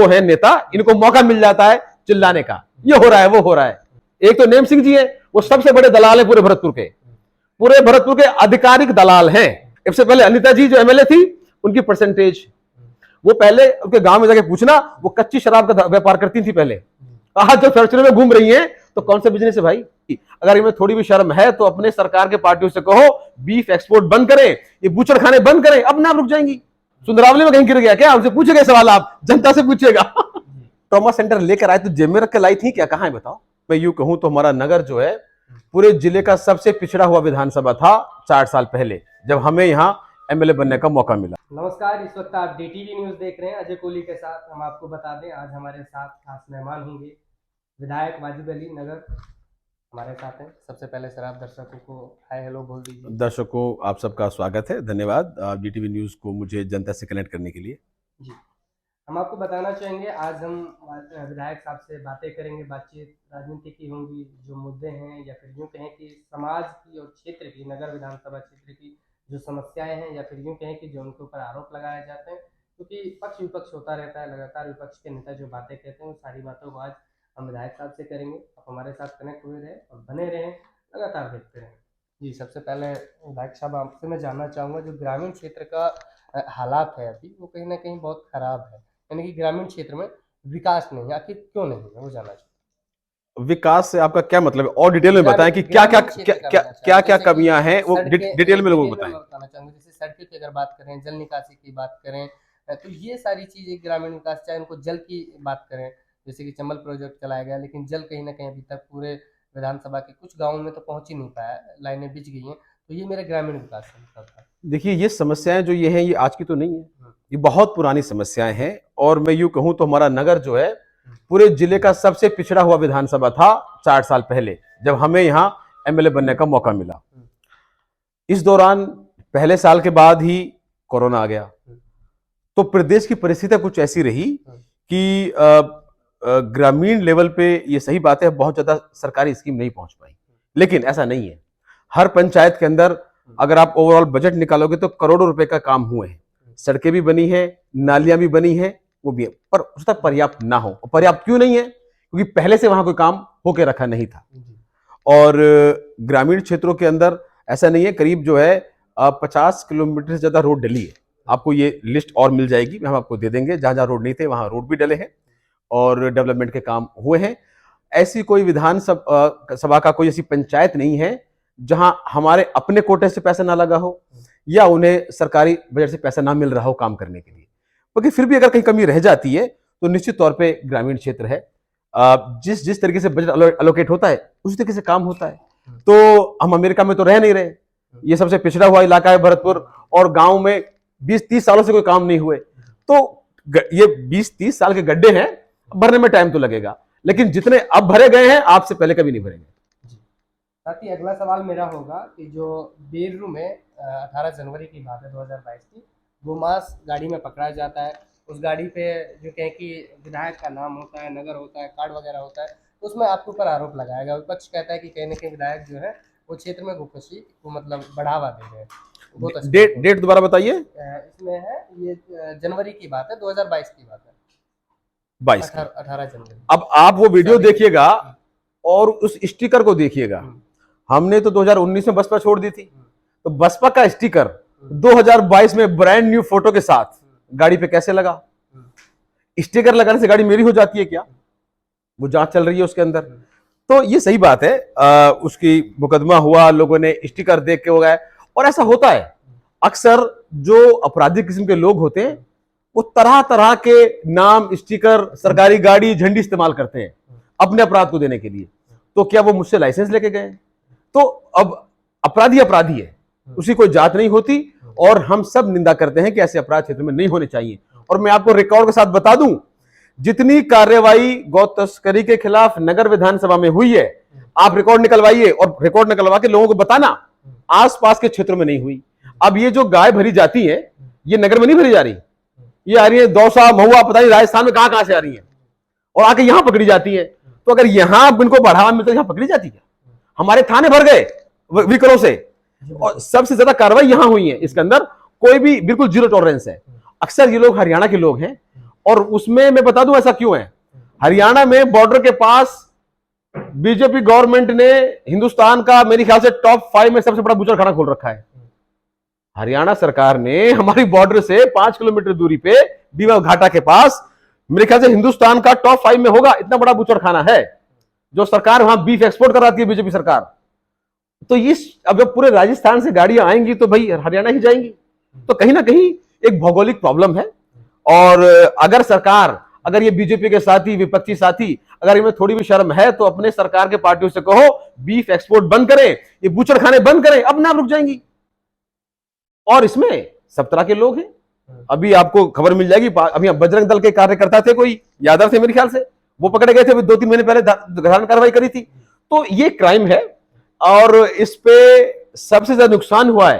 वो है नेता, इनको मौका मिल जाता है चिल्लाने का, ये हो रहा है वो हो रहा है। एक तो नेम सिंह जी है, वो सबसे बड़े दलाल है पूरे भरतपुर के आधिकारिक दलाल हैं। इससे पहले अनिता जी जो एमएलए थी, उनकी परसेंटेज, वो पहले उनके गांव में जाके पूछना, वो कच्ची शराब का व्यापार करती थी पहले। आज जो फॉर्च्यूनर में घूम रही हैं, तो कौन सा बिजनेस है भाई? अगर इनमें थोड़ी भी शर्म है तो अपने सरकार के पार्टियों से कहो बीफ एक्सपोर्ट बंद करें, ये बूचड़ खाने बंद करें, अब ना रुक जाएंगी। सुंदरावली में कहीं गिर गया क्या? उनसे पूछेगा सवाल, आप जनता से पूछेगा। ट्रॉमा सेंटर लेकर आए तो जेब में रख के लाई थी क्या? कहां है बताओ? मैं यूं कहूं तो हमारा नगर जो है पूरे जिले का सबसे पिछड़ा हुआ विधानसभा था 4 साल पहले, जब हमें यहाँ एमएलए बनने का मौका मिला। नमस्कार, इस वक्त आप डीटीवी न्यूज देख रहे हैं। अजय कोहली के साथ हम आपको बता दें, आज हमारे साथ खास मेहमान होंगे विधायक वाजिद अली नगर हमारे साथ हैं। सबसे पहले सर आप दर्शकों को हाय हेलो बोल दीजिए। दर्शकों आप सबका स्वागत है, धन्यवाद डीटीवी न्यूज को मुझे जनता से कनेक्ट करने के लिए। जी, हम आपको बताना चाहेंगे, आज हम विधायक साहब से बातें करेंगे, बातचीत राजनीति की होंगी, जो मुद्दे हैं या फिर यूँ कहें कि समाज की और क्षेत्र की, नगर विधानसभा क्षेत्र की जो समस्याएं हैं, या फिर यूँ कहें कि जो उनके ऊपर आरोप लगाए जाते हैं, क्योंकि पक्ष विपक्ष होता रहता है, लगातार विपक्ष के नेता जो बातें कहते हैं, वो सारी बातों को आज हम विधायक साहब से करेंगे। आप हमारे साथ कनेक्ट हुए रहें और बने रहें, लगातार देखते रहें। जी, सबसे पहले विधायक साहब आपसे मैं जानना चाहूँगा, जो ग्रामीण क्षेत्र का हालात है अभी, वो कहीं ना कहीं बहुत खराब है, यानी कि ग्रामीण क्षेत्र में विकास नहीं है, आखिर क्यों नहीं है, वो जानना चाहिए। विकास से आपका क्या मतलब है? और डिटेल में बताएं कि क्या क्या क्या क्या क्या क्या कमियां हैं, वो डिटेल में लोगों को बताएं। बताना चाहूँगा, जैसे सड़कों की अगर बात करें, जल निकासी की बात करें, तो ये सारी चीजें ग्रामीण विकास, चाहे उनको जल की बात करें, जैसे कि चंबल प्रोजेक्ट चलाया गया, लेकिन जल कहीं ना कहीं अभी तक पूरे विधानसभा के कुछ गाँवों में तो पहुंच ही नहीं पाया, लाइनें बिछ गई हैं। तो ये मेरा ग्रामीण विकास है। देखिए, ये समस्याएं जो ये हैं, ये आज की तो नहीं है, ये बहुत पुरानी समस्याएं हैं। और मैं यूं कहूं तो हमारा नगर जो है पूरे जिले का सबसे पिछड़ा हुआ विधानसभा था 4 साल पहले, जब हमें यहाँ एमएलए बनने का मौका मिला। इस दौरान पहले साल के बाद ही कोरोना आ गया, तो प्रदेश की परिस्थितियां कुछ ऐसी रही कि ग्रामीण लेवल पे, ये सही बात है, बहुत ज्यादा सरकारी स्कीम नहीं पहुंच पाई। लेकिन ऐसा नहीं है, हर पंचायत के अंदर अगर आप ओवरऑल बजट निकालोगे तो करोड़ों रुपए का काम हुए हैं, सड़कें भी बनी है, नालियां भी बनी है, वो भी है, पर उस तक पर्याप्त ना हो। पर्याप्त क्यों नहीं है? क्योंकि पहले से वहां कोई काम होके रखा नहीं था। और ग्रामीण क्षेत्रों के अंदर ऐसा नहीं है, करीब जो है 50 किलोमीटर से ज्यादा रोड डली है। आपको ये लिस्ट और मिल जाएगी, हम आपको दे देंगे, जहां जहां रोड नहीं थे वहां रोड भी डले हैं और डेवलपमेंट के काम हुए हैं। ऐसी कोई विधानसभा का कोई ऐसी पंचायत नहीं है जहां हमारे अपने कोटे से पैसा ना लगा हो या उन्हें सरकारी बजट से पैसा ना मिल रहा हो काम करने के लिए। क्योंकि फिर भी अगर कहीं कमी रह जाती है तो निश्चित तौर पे ग्रामीण क्षेत्र है, जिस जिस तरीके से बजट अलोकेट होता है उसी तरीके से काम होता है। तो हम अमेरिका में तो रह नहीं रहे, ये सबसे पिछड़ा हुआ इलाका है भरतपुर, और गांव में 20-30 सालों से कोई काम नहीं हुए, तो ये 20-30 साल के गड्ढे हैं, भरने में टाइम तो लगेगा, लेकिन जितने अब भरे गए हैं आपसे पहले कभी नहीं भरेंगे। साथ ही अगला सवाल मेरा होगा कि जो बेररू में 18 जनवरी की बात है 2022 की, वो मास गाड़ी में पकड़ा जाता है, उस गाड़ी पे जो कहें कि विधायक का नाम होता है, नगर होता है, कार्ड वगैरह होता है, तो उसमें आपके ऊपर आरोप लगाया गया। विपक्ष कहता है कि कहीं ना कहीं विधायक जो है वो क्षेत्र में घुसपैठी को मतलब बढ़ावा दे रहे हैं। डेट दोबारा बताइए। इसमें है ये जनवरी की बात है, 2022 की बात है, 18 जनवरी। अब आप वो वीडियो देखिएगा और उस स्टिकर को देखिएगा। हमने तो 2019 में बसपा छोड़ दी थी, तो बसपा का स्टिकर 2022 में ब्रांड न्यू फोटो के साथ गाड़ी पे कैसे लगा? स्टिकर लगाने से गाड़ी मेरी हो जाती है क्या? वो जांच चल रही है उसके अंदर। तो ये सही बात है, उसकी मुकदमा हुआ, लोगों ने स्टिकर देख के हो गए, और ऐसा होता है अक्सर। जो अपराधी किस्म के लोग होते हैं वो तरह तरह के नाम, स्टिकर, सरकारी गाड़ी, झंडी इस्तेमाल करते हैं अपने अपराध को देने के लिए। तो क्या वो मुझसे लाइसेंस लेके गए? तो अब अपराधी अपराधी है, उसकी कोई जात नहीं होती, और हम सब निंदा करते हैं कि ऐसे अपराध क्षेत्र में नहीं होने चाहिए। और मैं आपको रिकॉर्ड के साथ बता दूं, जितनी कार्रवाई गौ तस्करी के खिलाफ नगर विधानसभा में हुई है, आप रिकॉर्ड निकलवाइए और रिकॉर्ड निकलवा के लोगों को बताना, आसपास के क्षेत्रों में नहीं हुई। अब ये जो गाय भरी जाती है, ये नगर में नहीं भरी जा रही, ये आ रही है दौसा, महुआ, पता नहीं राजस्थान में कहां से आ रही है, और आके यहां पकड़ी जाती है। तो अगर यहां इनको बढ़ावा मिलता है, यहां पकड़ी जाती है। हमारे थाने भर गए व्हीकलों से, और सबसे ज्यादा कार्रवाई यहां हुई है। इसके अंदर कोई भी बिल्कुल जीरो टॉलरेंस है। अक्सर ये लोग हरियाणा के लोग हैं और उसमें मैं बता दूं ऐसा क्यों है। हरियाणा में बॉर्डर के पास बीजेपी गवर्नमेंट ने हिंदुस्तान का मेरे ख्याल से टॉप 5 में सबसे बड़ा बूचड़खाना खोल रखा है। हरियाणा सरकार ने हमारी बॉर्डर से 5 किलोमीटर दूरी पे बीमा घाटा के पास मेरे ख्याल से हिंदुस्तान का टॉप 5 में होगा, इतना बड़ा बूचड़खाना है जो सरकार वहां बीफ एक्सपोर्ट कराती है बीजेपी सरकार। तो इस अब जब पूरे राजस्थान से गाड़ियां आएंगी तो भाई हरियाणा ही जाएंगी, तो कहीं ना कहीं एक भौगोलिक प्रॉब्लम है। और अगर सरकार, अगर ये बीजेपी के साथी, विपक्षी साथी, अगर इनमें थोड़ी भी शर्म है तो अपने सरकार के पार्टियों से कहो बीफ एक्सपोर्ट बंद करें, ये बूचड़खाने बंद करें, अब ना रुक जाएंगी। और इसमें सब तरह के लोग हैं। अभी आपको खबर मिल जाएगी, अभी बजरंग दल के कार्यकर्ता थे, कोई यादव थे मेरे ख्याल से, वो पकड़े गए थे, अभी 2-3 महीने पहले धारण कार्रवाई करी थी। तो ये क्राइम है और इस पे सबसे ज्यादा नुकसान हुआ है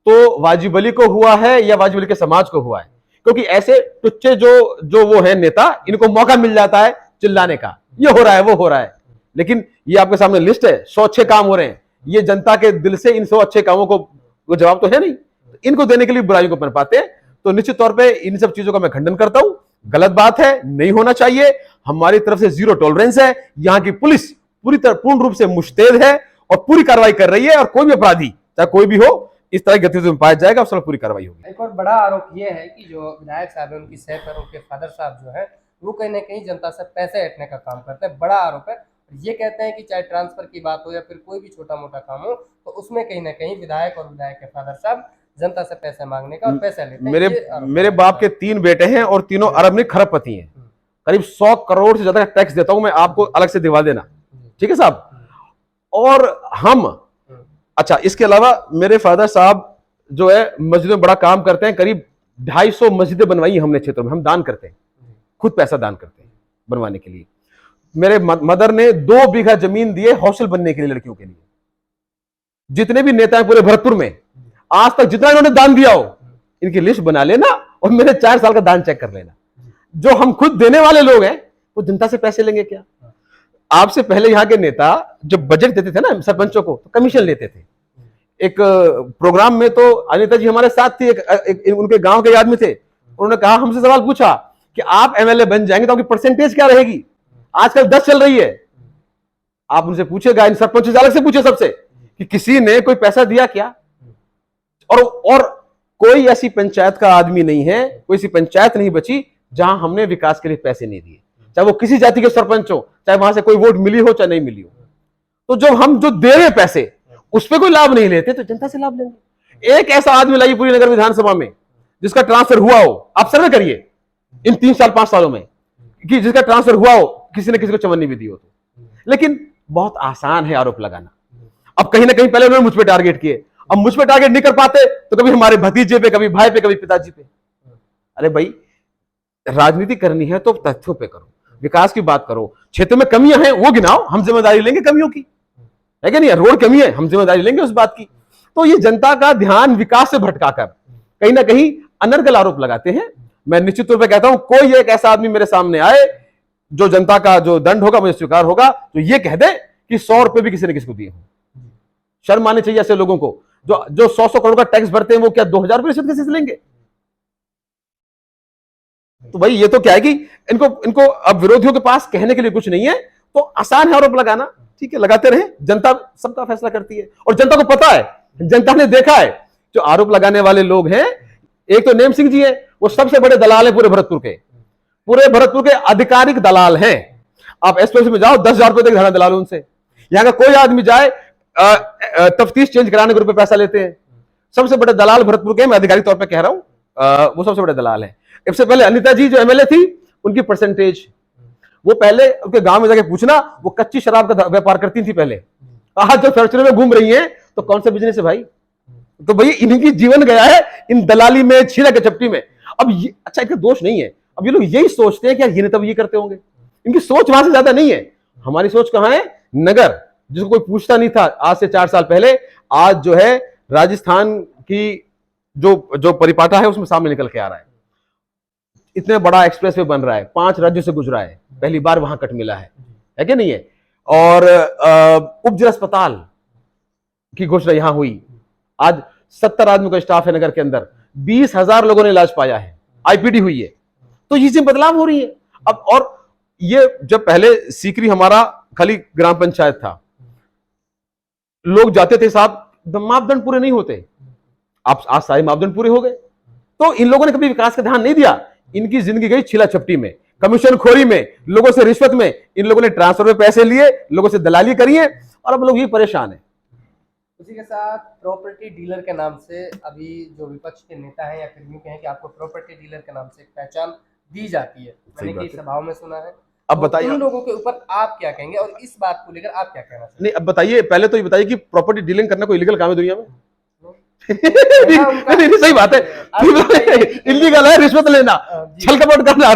तो वाजिब अली को हुआ है या वाजिब अली के समाज को हुआ है, क्योंकि ऐसे टुच्चे जो वो है नेता, इनको मौका मिल जाता है चिल्लाने का, ये हो रहा है वो हो रहा है। लेकिन ये आपके सामने लिस्ट है, 100 अच्छे काम हो रहे हैं, ये जनता के दिल से इन 100 अच्छे कामों को जवाब तो है नहीं, इनको देने के लिए बुराइयों को पनपाते हैं। तो निश्चित तौर पे इन सब चीजों का मैं खंडन करता हूं, गलत बात है, नहीं होना चाहिए। हमारी तरफ से जीरो टॉलरेंस है। यहां की पुलिस पूर्ण रूप से मुस्तैद है और पूरी कार्रवाई कर रही है, और कोई भी अपराधी चाहे कोई भी हो इस तरह की गतिविधि में पाया जाएगा, उस पर पूरी कार्रवाई होगी। एक और बड़ा आरोप ये है कि जो विधायक साहब है, उनकी सह पर उनके फादर साहब जो है वो कहीं ना कहीं जनता से पैसे हटने का काम करते हैं, बड़ा आरोप है। ये कहते हैं कि चाहे ट्रांसफर की बात हो या फिर कोई भी छोटा मोटा काम हो, तो उसमें कहीं ना कहीं विधायक और विधायक के फादर साहब जनता से पैसे मांगने का और पैसे लेते हैं। मेरे बाप के 3 बेटे हैं और तीनों अरब नहीं खरबपति हैं। करीब 100 करोड़ से ज्यादा टैक्स देता हूं मैं, आपको अलग से दिवा देना, ठीक है साहब। और हम, अच्छा, इसके अलावा मेरे फादर साहब जो है मस्जिदों में बड़ा काम करते हैं, करीब 250 मस्जिदें बनवाई हमने क्षेत्रों में, हम दान करते हैं, खुद पैसा दान करते हैं बनवाने के लिए। मेरे मदर ने 2 बीघा जमीन दिए हॉस्टल बनने के लिए लड़कियों के लिए। जितने भी नेता हैं पूरे भरतपुर में आज तक जितना इन्होंने दान दिया हो, इनकी लिस्ट बना लेना और मेरे 4 साल का दान चेक कर लेना। जो हम खुद देने वाले लोग हैं वो जनता से पैसे लेंगे क्या? आपसे पहले यहाँ के नेता जब बजट देते थे ना सरपंचों को, तो कमीशन लेते थे। एक प्रोग्राम में तो अनिता जी हमारे साथ थी, एक उनके गांव के आदमी थे, उन्होंने कहा, हमसे सवाल पूछा कि आप एमएलए बन जाएंगे तो आपकी परसेंटेज क्या रहेगी? आजकल 10 चल रही है। आप उनसे पूछेगा, इन सरपंच से अलग से पूछे सबसे कि किसी ने कोई पैसा दिया क्या? और कोई ऐसी पंचायत का आदमी नहीं है, कोई ऐसी पंचायत नहीं बची जहां हमने विकास के लिए पैसे नहीं दिए, चाहे वो किसी जाति के सरपंच हो, चाहे वहां से कोई वोट मिली हो चाहे नहीं मिली हो। तो जब हम जो दे रहे पैसे उस पर कोई लाभ नहीं लेते तो जनता से लाभ लेंगे। एक ऐसा आदमी लाइए पूरी नगर विधानसभा में जिसका ट्रांसफर हुआ हो, आप सर्वे करिए इन 3 साल 5 सालों में कि जिसका ट्रांसफर हुआ हो, किसी ने किसी को चवन्नी भी दी हो तो। लेकिन बहुत आसान है आरोप लगाना। अब कहीं ना कहीं पहले उन्होंने मुझ पर टारगेट किए, अब मुझ पर टारगेट नहीं कर पाते तो कभी हमारे भतीजे पे, कभी भाई पे, कभी पिताजी पे। अरे भाई, राजनीति करनी है तो तथ्यों पे करो, विकास की बात करो, क्षेत्र में कमियां हैं वो गिनाओ, हम जिम्मेदारी लेंगे कमियों की, है कि नहीं? रोड कमी है, हम जिम्मेदारी लेंगे उस बात की। तो ये जनता का ध्यान विकास से भटकाकर कहीं ना कहीं अनर्गल आरोप लगाते हैं। मैं निश्चित तौर पर कहता हूं, कोई एक ऐसा आदमी मेरे सामने आए जो जनता का जो दंड होगा मुझे स्वीकार होगा, तो ये कह दे कि 100 रुपए भी किसी ने किसको दिए हो। शर्म आनी चाहिए ऐसे लोगों को जो 100 करोड़ का टैक्स भरते हैं, वो क्या 2000 रुपए रिश्वत किसी से लेंगे? तो भाई ये तो क्या है कि इनको अब विरोधियों के पास कहने के लिए कुछ नहीं है, तो आसान है आरोप लगाना। ठीक है, लगाते रहे, जनता सबका फैसला करती है और जनता को पता है, जनता ने देखा है जो आरोप लगाने वाले लोग हैं। एक तो नेम सिंह जी है, वो सबसे बड़े दलाल है पूरे भरतपुर के आधिकारिक दलाल हैं। आप एसपीएस में जाओ, 10,000 रुपए तक दलाल उनसे। यहां का कोई आदमी जाए तफ्तीश चेंज कराने के रुपए पैसा लेते हैं। सबसे बड़े दलाल भरतपुर के, मैं आधिकारिक तौर पर कह रहा हूं, वो सबसे बड़े दलाल है। इससे पहले अनिता जी जो एमएलए थी, उनकी परसेंटेज, वो पहले उनके गांव में जाके पूछना, वो कच्ची शराब का व्यापार करती थी पहले। आज जो फॉर्च्यूनर में घूम रही हैं, तो कौन सा बिजनेस है भाई? तो भाई इनकी जीवन गया है इन दलाली में, छीना के चपटी में। अब अच्छा, इनका दोष नहीं है, अब ये लोग यही सोचते हैं कि ये तब ये करते होंगे। इनकी सोच वहां से ज्यादा नहीं है। हमारी सोच कहां है? नगर, जिसको कोई पूछता नहीं था आज से 4 साल पहले, आज जो है राजस्थान की जो परिपाटा है उसमें सामने निकल के आ रहा है। इतने बड़ा एक्सप्रेस वे बन रहा है, 5 राज्यों से गुजरा है, पहली बार वहां कट मिला है कि नहीं है? और उप जिला अस्पताल की घोषणा यहां हुई। आज 70 आदमी का स्टाफ है नगर के अंदर, 20,000 लोगों ने इलाज पाया है, आईपीडी हुई है। तो ये चीजें बदलाव हो रही है अब। और ये जब पहले सीकरी हमारा खाली ग्राम पंचायत था, लोग जाते थे साहब, मापदंड पूरे नहीं होते, आप आज सारे मापदंड पूरे हो गए। तो इन लोगों ने कभी विकास का ध्यान नहीं दिया, इनकी जिंदगी गई छिला छपटी में, कमीशन खोरी में, लोगों से रिश्वत में। इन लोगों ने ट्रांसफर में पैसे लिए, लोगों से दलाली करी है, और अब लोग ये परेशान है। उसी के साथ प्रॉपर्टी डीलर के नाम से अभी जो विपक्ष के नेता हैं या फिर यूं कहें कि आपको प्रॉपर्टी डीलर के नाम से एक पहचान दी जाती है, मैंने कई सभाओं में सुना है। अब तो बताइए उन लोगों के ऊपर आप क्या कहेंगे और इस बात को लेकर आप क्या कहना चाहेंगे? नहीं, अब बताइए, पहले तो ये बताइए कि प्रॉपर्टी डीलिंग करना कोई इलीगल काम है दुनिया में? उनका- नहीं, सही बात है, इलीगल है रिश्वत लेना, छल कपट करना।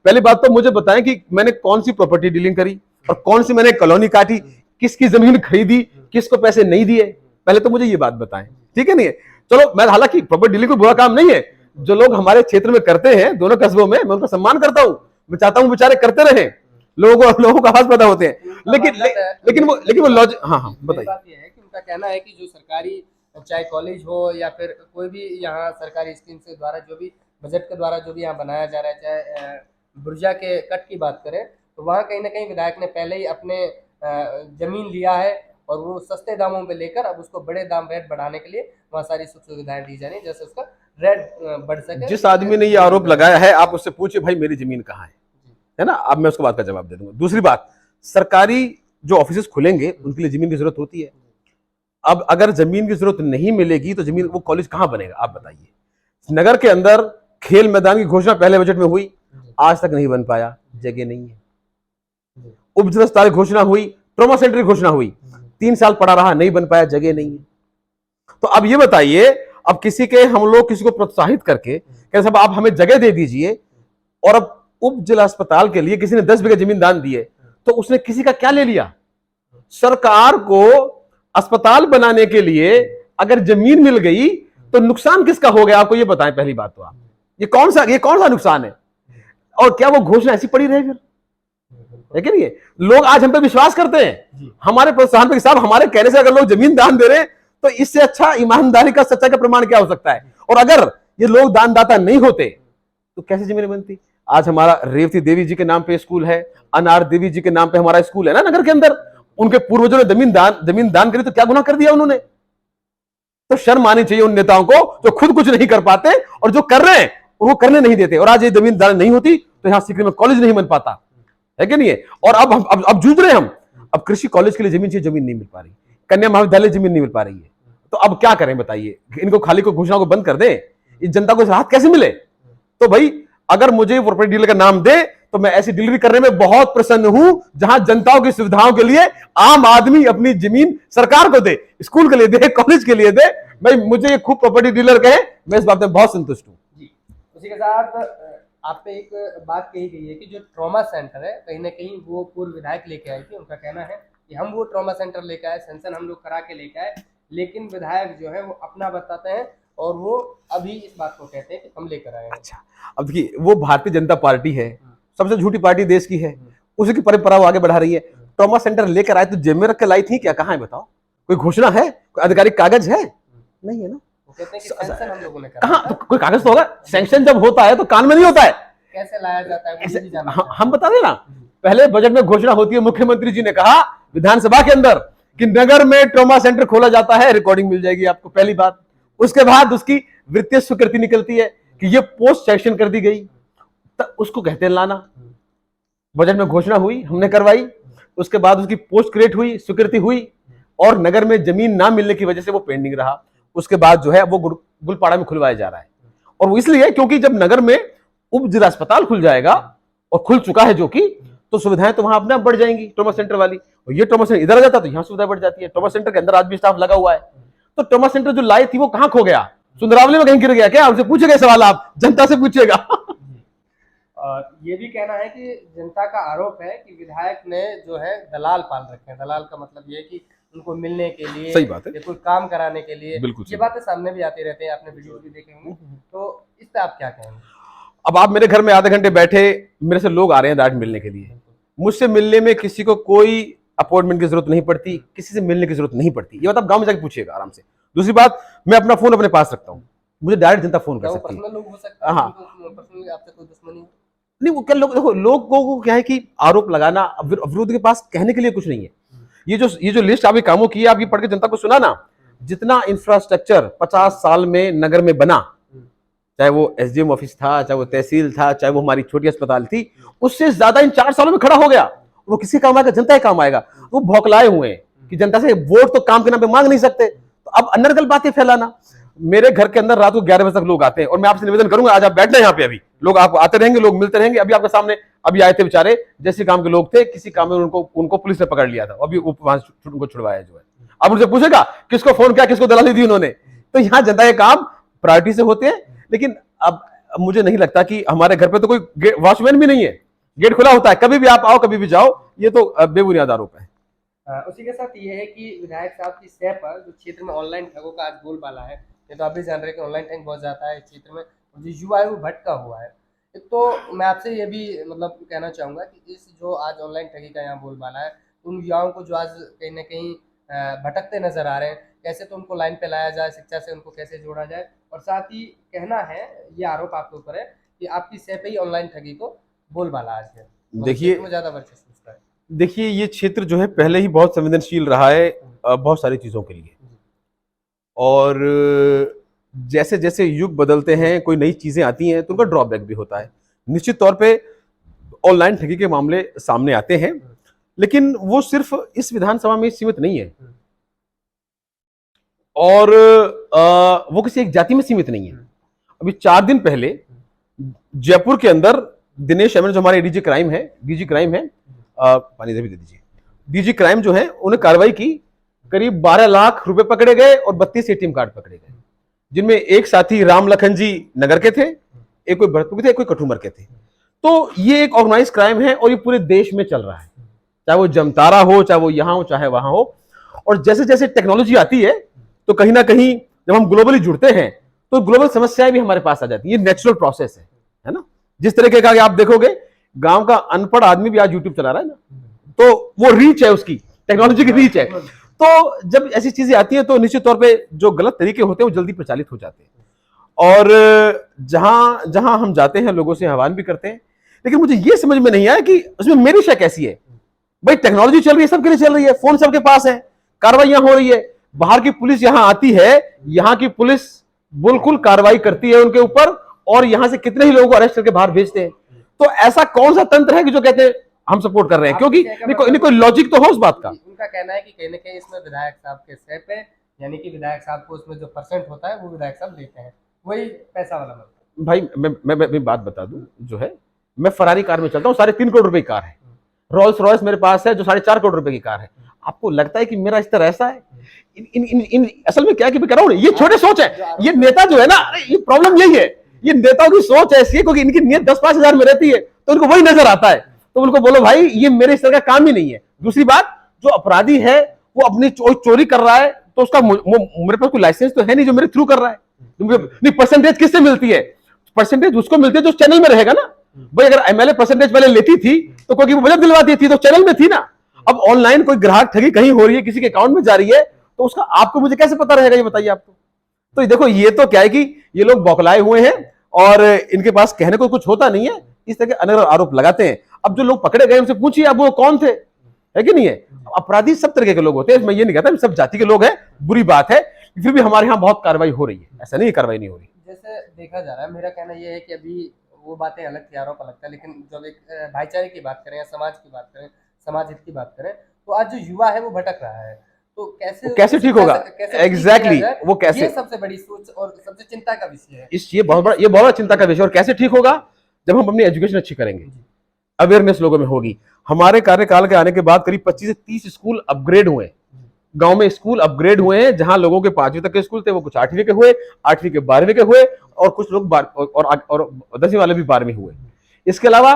पहली बात तो मुझे बताएं कि मैंने कौन सी प्रॉपर्टी डीलिंग करी और कौन सी मैंने कॉलोनी काटी, किसकी जमीन खरीदी, किसको पैसे नहीं दिए, पहले तो मुझे ये बात बताएं, ठीक है? नहीं है, चलो, मैं हालांकि प्रॉपर्टी डीलिंग कोई बुरा काम नहीं है, जो लोग हमारे क्षेत्र में करते हैं दोनों कस्बों में, मैं उनका सम्मान करता हूं, मैं चाहता हूं बेचारे करते रहे, लोगों को आवाज पैदा होते हैं, लेकिन वो लॉजिक। हाँ हाँ, बताइए। बात यह है कि उनका कहना है कि जो सरकारी चाहे कॉलेज हो या फिर कोई भी यहाँ सरकारी स्कीम से द्वारा जो भी बजट के द्वारा जो भी यहाँ बनाया जा रहा है, चाहे बुर्जा के कट की बात करें, तो वहाँ कहीं ना कहीं विधायक ने पहले ही अपने जमीन लिया है और वो सस्ते दामों पे लेकर अब उसको बड़े दाम रेट बढ़ाने के लिए वहाँ सारी सुख सुविधाएं दी जा रही है, जैसे उसका रेट बढ़ सके। जिस आदमी ने ये आरोप लगाया है, आप उससे पूछिए भाई मेरी जमीन कहाँ है ना? अब मैं उसको बात का जवाब दे दूंगा। दूसरी बात, सरकारी जो ऑफिस खुलेंगे उनके लिए जमीन की जरूरत होती है। अब अगर जमीन की जरूरत नहीं मिलेगी तो जमीन, वो कॉलेज कहां बनेगा? आप बताइए। नगर के अंदर खेल मैदान की घोषणा पहले बजट में हुई, आज तक नहीं बन पाया, जगह नहीं है। उप जिला अस्पताल घोषणा हुई, ट्रॉमा सेंटर की घोषणा हुई, 3 साल पड़ा रहा, नहीं बन पाया, जगह नहीं है। तो अब ये बताइए, अब हम लोग किसी को प्रोत्साहित करके कह साहब आप हमें जगह दे दीजिए, और अब उप जिला अस्पताल के लिए किसी ने 10 बीघा जमीन दान दिए, तो उसने किसी का क्या ले लिया? सरकार को अस्पताल बनाने के लिए अगर जमीन मिल गई तो नुकसान किसका हो गया? आपको ये बताएं पहली बात तो आप, ये कौन सा नुकसान है? और क्या वो घोषणा ऐसी पड़ी रहे फिर? है कि नहीं? लोग आज हम पे विश्वास करते हैं, हमारे प्रोत्साहन पे, साहब हमारे कहने से अगर लोग जमीन दान दे रहे हैं तो इससे अच्छा ईमानदारी का, सच्चाई का प्रमाण क्या हो सकता है? और अगर ये लोग दानदाता नहीं होते तो कैसे जमीन बनती? आज हमारा रेवती देवी जी के नाम पे स्कूल है, अनार देवी जी के नाम पे हमारा स्कूल है ना नगर के अंदर, उनके पूर्वजों ने जमीन दान करी, तो क्या गुनाह कर दिया उन्होंने? तो शर्म आनी चाहिए उन नेताओं को जो खुद कुछ नहीं कर पाते और जो कर रहे हैं उनको करने नहीं देते। और आज ये जमीन दान नहीं होती तो यहां सीकरी में कॉलेज नहीं बन पाता, है कि नहीं है? और अब जूझ रहे हैं हम, अब कृषि कॉलेज के लिए जमीन चाहिए, जमीन नहीं मिल पा रही, कन्या महाविद्यालय जमीन नहीं मिल पा रही है, तो अब क्या करें बताइए? इनको खाली को घोषणा को बंद कर दें, इस जनता को राहत कैसे मिले? तो भाई अगर मुझे प्रॉपर्टी डीलर का नाम दे तो मैं ऐसी डीलरी करने में बहुत प्रसन्न हूं जहां जनताओं की सुविधाओं के लिए आम आदमी अपनी जमीन सरकार को दे, स्कूल के लिए दे, कॉलेज के लिए दे। भाई मुझे ये खूब प्रॉपर्टी डीलर कहे, मैं इस बात में बहुत संतुष्ट हूं। जी, उसी के साथ आप पे एक बात कही गई है कि जो ट्रॉमा सेंटर है कहीं ना कहीं वो पूर्व विधायक लेके आए थे, उनका कहना है कि हम वो ट्रॉमा सेंटर लेके आए, सेंसन हम लोग करा के लेके आए, लेकिन विधायक जो है वो अपना बताते हैं और वो अभी इस बात को कहते हैं कि हम लेकर आए हैं। अच्छा, अब देखिए, वो भारतीय जनता पार्टी है, सबसे झूठी पार्टी देश की है, उसी की परंपरा वो आगे बढ़ा रही है। ट्रॉमा सेंटर लेकर आए तो जेब में रख के लाई थी क्या? कहां है बताओ? कोई घोषणा है? कोई आधिकारिक कागज है? नहीं है ना। वो कहते हैं कि सेंसन हम लोगों ने करा कहां? तो कोई कागज तो होगा। सैंक्शन जब होता है तो कान में नहीं होता है, कैसे लाया जाता है मुझे भी जानना है। हम बता दें ना। पहले बजट में घोषणा होती है, मुख्यमंत्री जी ने कहा विधानसभा के अंदर कि नगर में ट्रॉमा सेंटर खोला जाता है, रिकॉर्डिंग मिल जाएगी आपको, पहली बात। उसके बाद उसकी वित्तीय स्वीकृति निकलती है कि ये पोस्ट सैंक्शन कर दी गई, तो उसको कहते हैं लाना। बजट में घोषणा हुई, हमने करवाई, उसके बाद उसकी पोस्ट क्रिएट हुई, स्वीकृति हुई, और नगर में जमीन ना मिलने की वजह से वो पेंडिंग रहा। उसके बाद जो है वो गुलपाड़ा में खुलवाया जा रहा है, और वो इसलिए क्योंकि जब नगर में उप जिला अस्पताल खुल जाएगा, और खुल चुका है जो कि, तो सुविधाएं तो वहां अपने आप बढ़ जाएंगी ट्रॉमा सेंटर वाली। और ये ट्रॉमा सेंटर इधर आ जाता तो यहाँ सुविधा बढ़ जाती है। ट्रॉमा सेंटर के अंदर आज भी स्टाफ लगा हुआ है, तो ट्रॉमा सेंटर जो लाई थी वो कहां खो गया? सुंदरावली में कहीं गिर गया क्या? उनसे पूछेगा सवाल, आप जनता से पूछेगा। और ये भी कहना है कि जनता का आरोप है कि विधायक ने जो है दलाल पाल रखे हैं। दलाल का मतलब ये है कि उनको मिलने के लिए, सही बात है, या कोई काम कराने के लिए, बिल्कुल ये बातें सामने भी आती रहती हैं, आपने वीडियो भी देखे होंगे। तो इस पे आप क्या कहेंगे? अब आप मेरे घर में आधे घंटे बैठे, मेरे से लोग आ रहे हैं आज मिलने के लिए, मुझसे मिलने में किसी को कोई अपॉइंटमेंट की जरूरत नहीं पड़ती, किसी से मिलने की जरूरत नहीं पड़ती। ये बात आप गांव में जाके पूछिएगा आराम से। दूसरी बात, मैं अपना फोन अपने पास रखता हूं, मुझे डायरेक्ट जनता फोन कर क्या वो सकती है। पर्सनल लोग हो सकते हैं, हाँ। उनको पर्सनली आपसे कोई दुश्मनी हो? नहीं, वो क्या लोग, देखो लोगों को क्या है कि आरोप लगाना, विरोध के पास कहने के लिए कुछ नहीं है। ये जो लिस्ट आपके कामों की है, आप ये पढ़ के जनता को सुना ना, जितना इंफ्रास्ट्रक्चर 50 साल में नगर में बना, चाहे वो एसडीएम ऑफिस था, चाहे वो तहसील था, चाहे वो हमारी छोटी अस्पताल थी, उससे ज्यादा इन 4 सालों में खड़ा हो गया। वो किसी काम आएगा? जनता के काम आएगा। वो भौकलाए हुए हैं कि जनता से वोट तो काम के नाम पे मांग नहीं सकते, तो अब अनर्गल बातें फैलाना। मेरे घर के अंदर रात को 11 बजे तक लोग आते हैं, और मैं आपसे निवेदन करूंगा, आज आप बैठना यहाँ पे, अभी लोग आप आते रहेंगे, लोग मिलते रहेंगे। अभी आपके सामने अभी आए थे बेचारे, जैसे काम के लोग थे, किसी काम में उनको पुलिस ने पकड़ लिया था, अभी वहां उनको छुड़वाया जो है। अब उनसे पूछेगा किसको फोन किया, किसको दलाली दी उन्होंने। तो यहाँ जनता के काम प्रायोरिटी से होते हैं। लेकिन अब मुझे नहीं लगता कि हमारे घर पे तो कोई वॉचमैन भी नहीं है, गेट खुला होता है, कभी भी आप आओ, कभी भी जाओ। ये तो बेबुनियाद आरोप है। उसी के साथ ये है कि विधायक साहब की सह पर जो क्षेत्र में ऑनलाइन ठगों का आज बोलबाला है, ये तो आप भी जान रहे हैं कि ऑनलाइन ठग बहुत जाता है क्षेत्र में, और जो युवा है वो भटका हुआ है। तो मैं आपसे ये भी मतलब कहना चाहूँगा कि इस जो आज ऑनलाइन ठगी का यहाँ बोलबाला है, उन युवाओं को जो आज कहीं ना कहीं भटकते नजर आ रहे हैं, कैसे तो उनको लाइन पे लाया जाए, शिक्षा से उनको कैसे जोड़ा जाए। और साथ ही कहना है, ये आरोप आपके ऊपर है कि आपकी सह पे ही ऑनलाइन ठगी को बोलबाला आज है, देखिए ज्यादा वर्चस्व उसका है। देखिए, ये क्षेत्र जो है पहले ही बहुत संवेदनशील रहा है बहुत सारी चीजों के लिए, और जैसे जैसे युग बदलते हैं, कोई नई चीजें आती हैं, तो उनका ड्रॉबैक भी होता है। निश्चित तौर पे ऑनलाइन ठगी के मामले सामने आते हैं, लेकिन वो सिर्फ इस विधानसभा में सीमित नहीं है, और वो किसी एक जाति में सीमित नहीं है। अभी 4 दिन पहले जयपुर के अंदर दिनेश एमएन, जो हमारे डीजी क्राइम है, पानी दे दीजिए, डीजी क्राइम जो है, उन्हें कार्रवाई की। करीब 12 लाख रुपए पकड़े गए और 32 एटीएम कार्ड पकड़े गए, जिनमें एक साथी राम लखन जी नगर के थे, एक कोई भरतपुर के थे, एक कोई कठुमर के थे। तो ये एक ऑर्गेनाइज क्राइम है, और ये पूरे देश में चल रहा है, चाहे वो जमतारा हो, चाहे वो यहां हो, चाहे वहां हो। और जैसे जैसे टेक्नोलॉजी आती है, तो कहीं ना कहीं जब हम ग्लोबली जुड़ते हैं, तो ग्लोबल समस्याएं भी हमारे पास आ जाती है। ये नेचुरल प्रोसेस है ना। जिस तरीके का आप देखोगे, गांव का अनपढ़ आदमी भी आज यूट्यूब चला रहा है ना, तो वो रीच है, उसकी टेक्नोलॉजी की रीच है। तो जब ऐसी चीजें आती हैं, तो निश्चित तौर पे जो गलत तरीके होते हैं वो जल्दी प्रचारित हो जाते हैं, और जहां जहां हम जाते हैं लोगों से आह्वान भी करते हैं। लेकिन मुझे ये समझ में नहीं आया कि उसमें मेरी शय कैसी है। भाई टेक्नोलॉजी चल रही है, सबके लिए चल रही है, फोन सबके पास है, कार्रवाइयां हो रही है, बाहर की पुलिस यहां आती है, यहां की पुलिस बिल्कुल कार्रवाई करती है उनके ऊपर, और यहां से कितने ही लोगों को अरेस्ट करके बाहर भेजते हैं। तो ऐसा कौन सा तंत्र है कि जो कहते हैं हम सपोर्ट कर रहे हैं? क्योंकि इन्हें कोई लॉजिक तो हो उस बात का। उनका कहना है कि कहीं ना कहीं इसमें विधायक साहब के सह पे, यानी कि विधायक साहब को उसमें जो परसेंट होता है वो विधायक साहब लेते हैं, वही पैसा वाला मिलता है। भाई मैं बात बता दूं, जो है, मैं फरारी कार में चलता हूँ, 3.5 करोड़ रुपए की कार है। रोल्स रॉयस मेरे पास है जो 4.5 करोड़ रुपए की कार है। आपको लगता है कि मेरा स्तर ऐसा है? इन असल में क्या है कि मैं कह रहा हूं, ये छोटे सोच है। ये नेता जो है ना, ये प्रॉब्लम यही है, ये नेताओं की सोच ऐसी है, क्योंकि इनकी नीयत 10-5 हजार में रहती है, तो उनको वही नजर आता है। तो उनको बोलो भाई ये मेरे स्तर का काम ही नहीं है। दूसरी बात, जो अपराधी है वो अपनी चोरी कर रहा है, तो उसका मेरे पास कोई लाइसेंस तो है नहीं जो मेरे थ्रू कर रहा है। नहीं, परसेंटेज किससे मिलती है? परसेंटेज उसको मिलती है जो चैनल में रहेगा ना। भाई अगर एमएलए परसेंटेज पहले लेती थी तो कोई बजट दिलवाती थी, तो चैनल में थी ना। अब ऑनलाइन कोई ग्राहक ठगी कहीं हो रही है, किसी के अकाउंट में जा रही है, तो उसका आपको मुझे कैसे पता रहेगा? ये बताइए आपको। तो देखो, ये तो क्या है कि ये लोग बौखलाए हुए हैं, और इनके पास कहने को कुछ होता नहीं है, इस तरह के अनर्गल आरोप लगाते हैं। अब जो लोग पकड़े गए उनसे पूछिए अब वो कौन थे, है कि नहीं है? अपराधी सब तरीके के लोग होते हैं, मैं ये नहीं कहता सब जाति के लोग हैं, बुरी बात है, फिर भी हमारे यहाँ बहुत कार्रवाई हो रही है, ऐसा नहीं कार्रवाई नहीं हो रही। जैसे देखा जा रहा है, मेरा कहना यह है कि अभी वो बातें अलग थी, आरोप अलग था, लेकिन जब एक भाईचारे की बात करें या समाज की बात करें, समाज हित की बात करें, तो आज जो युवा है वो भटक रहा है, तो कैसे ठीक होगा? एग्जैक्टली, वो कैसे? ये सबसे बड़ी सोच और सबसे चिंता का विषय है। ये बहुत बड़ा चिंता का विषय। और कैसे ठीक होगा? जब हम अपनी एजुकेशन अच्छी करेंगे, अवेयरनेस लोगों में होगी। हमारे कार्यकाल के आने के बाद करीब 25 से 30 स्कूल अपग्रेड हुए, गांव में स्कूल अपग्रेड हुए हैं। जहां लोगों के 5वीं तक के स्कूल थे वो कुछ 8वीं के हुए, 8वीं के 12वीं के हुए, और कुछ लोग और 10वीं वाले भी 12वीं हुए। इसके अलावा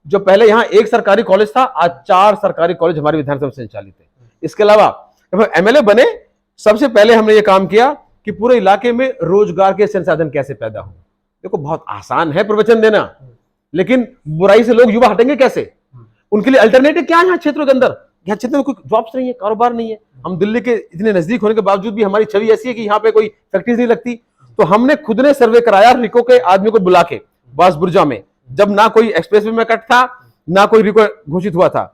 जो पहले यहाँ एक सरकारी कॉलेज था, आज 4 सरकारी कॉलेज हमारी विधानसभा में संचालित है। इसके अलावा जब एमएलए बने, सबसे पहले हमने ये काम किया कि पूरे इलाके में रोजगार के संसाधन कैसे पैदा हो। देखो, बहुत आसान है प्रवचन देना, लेकिन बुराई से लोग युवा हटेंगे कैसे? उनके लिए अल्टरनेटिव क्या है यहाँ क्षेत्रों के अंदर? यहाँ क्षेत्र में कोई जॉब्स नहीं है, कारोबार नहीं है। हम दिल्ली के इतने नजदीक होने के बावजूद भी हमारी छवि ऐसी है कि यहाँ पे कोई फैक्ट्रीज नहीं लगती। तो हमने खुद ने सर्वे कराया रिको के आदमी को बुला के बासबुरजा में, जब ना कोई एक्सप्रेसवे में कट था ना कोई रिको घोषित हुआ था।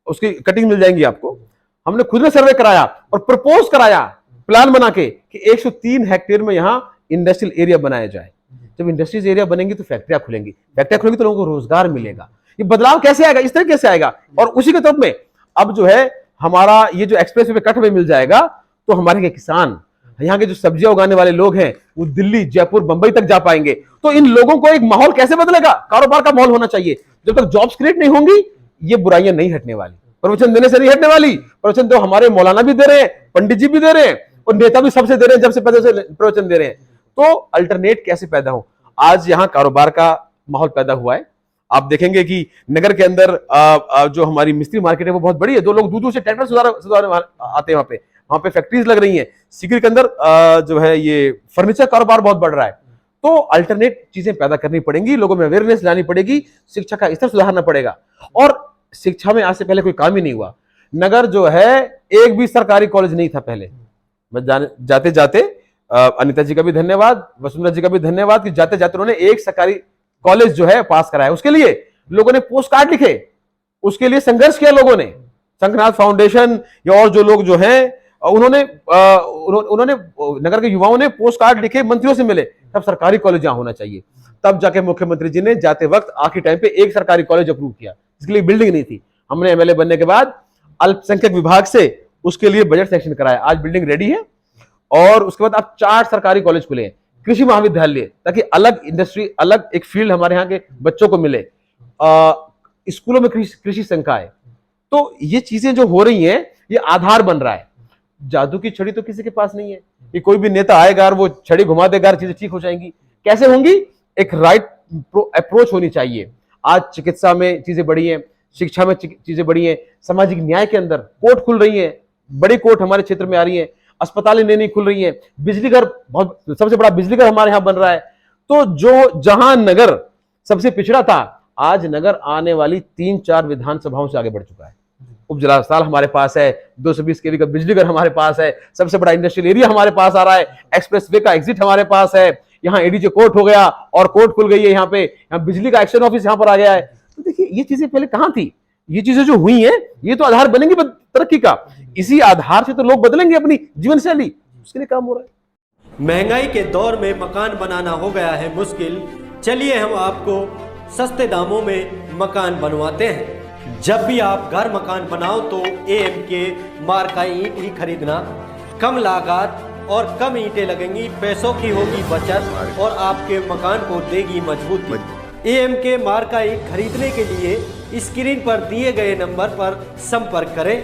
उसकी कटिंग मिल जाएंगी आपको। हमने खुद ने सर्वे कराया और प्रपोज कराया प्लान बना के कि 103 हेक्टेयर में यहां इंडस्ट्रियल एरिया बनाया जाए। जब इंडस्ट्रियल एरिया बनेंगी तो फैक्ट्रियां खुलेंगी, फैक्ट्रियां खुलेंगी तो लोगों को रोजगार मिलेगा। ये बदलाव कैसे आएगा, इस तरह कैसे आएगा। और उसी के तरफ में अब जो है हमारा ये जो एक्सप्रेस वे कट में मिल जाएगा तो हमारे किसान, यहाँ के जो सब्जियां उगाने वाले लोग हैं वो दिल्ली, जयपुर, मुंबई तक जा पाएंगे। तो इन लोगों को एक माहौल कैसे बदलेगा, कारोबार का माहौल होना चाहिए। जब तक जॉब्स क्रिएट नहीं होंगी ये बुराइयां नहीं हटने वाली, प्रवचन देने से नहीं हटने वाली। प्रवचन तो हमारे मौलाना भी दे रहे हैं, पंडित जी भी दे रहे हैं और नेता भी सबसे दे रहे हैं, जब से पहले से प्रवचन दे रहे हैं। तो अल्टरनेट कैसे पैदा हो, आज यहाँ कारोबार का माहौल पैदा हुआ है। आप देखेंगे कि नगर के अंदर जो हमारी मिस्त्री मार्केट है वो बहुत बड़ी है। दो लोग दूर दूर से ट्रैक्टर सुधार आते हैं, वहां पे फैक्ट्रीज लग रही हैं। सीकर के अंदर जो है ये फर्नीचर कारोबार बहुत बढ़ रहा है। तो अल्टरनेट चीजें पैदा करनी पड़ेंगी, लोगों में अवेयरनेस लानी पड़ेगी, शिक्षा का स्तर सुधारना पड़ेगा। और शिक्षा में आज से पहले कोई काम ही नहीं हुआ। नगर जो है एक भी सरकारी कॉलेज नहीं था पहले। मैं जाते जाते अनिता जी का भी धन्यवाद, वसुंधरा जी का भी धन्यवाद कि जाते जाते उन्होंने एक सरकारी कॉलेज जो है पास कराया। उसके लिए लोगों ने पोस्ट कार्ड लिखे, उसके लिए संघर्ष किया लोगों ने। शंखनाथ फाउंडेशन या और जो लोग जो हैं उन्होंने नगर के युवाओं ने पोस्ट कार्ड लिखे, मंत्रियों से मिले, तब सरकारी कॉलेज यहां होना चाहिए। तब जाके मुख्यमंत्री जी ने जाते वक्त आखिरी टाइम पे एक सरकारी कॉलेज अप्रूव किया, जिसके लिए बिल्डिंग नहीं थी। हमने एमएलए बनने के बाद अल्पसंख्यक विभाग से उसके लिए बजट सेक्शन कराया, आज बिल्डिंग रेडी है। और उसके बाद अब 4 सरकारी कॉलेज खुले हैं, कृषि महाविद्यालय, ताकि अलग इंडस्ट्री, अलग एक फील्ड हमारे यहाँ के बच्चों को मिले। स्कूलों में कृषि संकाय। तो ये चीजें जो हो रही हैं ये आधार बन रहा है। जादू की छड़ी तो किसी के पास नहीं है कि कोई भी नेता आएगा और वो छड़ी घुमा देगा, चीजें ठीक हो जाएंगी। कैसे होंगी, एक राइट अप्रोच होनी चाहिए। आज चिकित्सा में चीजें बढ़ी हैं, शिक्षा में चीजें बढ़ी हैं, सामाजिक न्याय के अंदर कोर्ट खुल रही हैं, बड़ी कोर्ट हमारे क्षेत्र में आ रही है, अस्पतालें नई नई खुल रही हैं, बिजली घर, बहुत सबसे बड़ा बिजली घर हमारे यहाँ बन रहा है। तो जो जहां नगर सबसे पिछड़ा था, आज नगर आने वाली 3-4 विधानसभाओं से आगे बढ़ चुका है। उप जिला अस्पताल हमारे पास है, 220 केवी का बिजली घर हमारे पास है, सबसे बड़ा इंडस्ट्रियल एरिया हमारे पास आ रहा है, एक्सप्रेसवे का एग्जिट हमारे पास है, यहाँ एडीजे कोर्ट हो गया और कोर्ट खुल गई है, यहाँ पे बिजली का एक्शन ऑफिस यहाँ पर आ गया है। तो देखिए ये चीजें पहले कहाँ थी, ये चीजें जो हुई हैं ये तो आधार बनेंगी तरक्की का। इसी आधार से तो लोग बदलेंगे अपनी जीवन शैली, उसके लिए काम हो रहा है। महंगाई के दौर में मकान बनाना हो गया है मुश्किल। चलिए हम आपको सस्ते दामों में मकान बनवाते हैं। जब भी आप घर मकान बनाओ तो AMK मार्क का ईंट ही खरीदना। कम लागत और कम ईंटें लगेंगी, पैसों की होगी बचत और आपके मकान को देगी मजबूती। AMK मार्क का ईंट खरीदने के लिए स्क्रीन पर दिए गए नंबर पर संपर्क करें।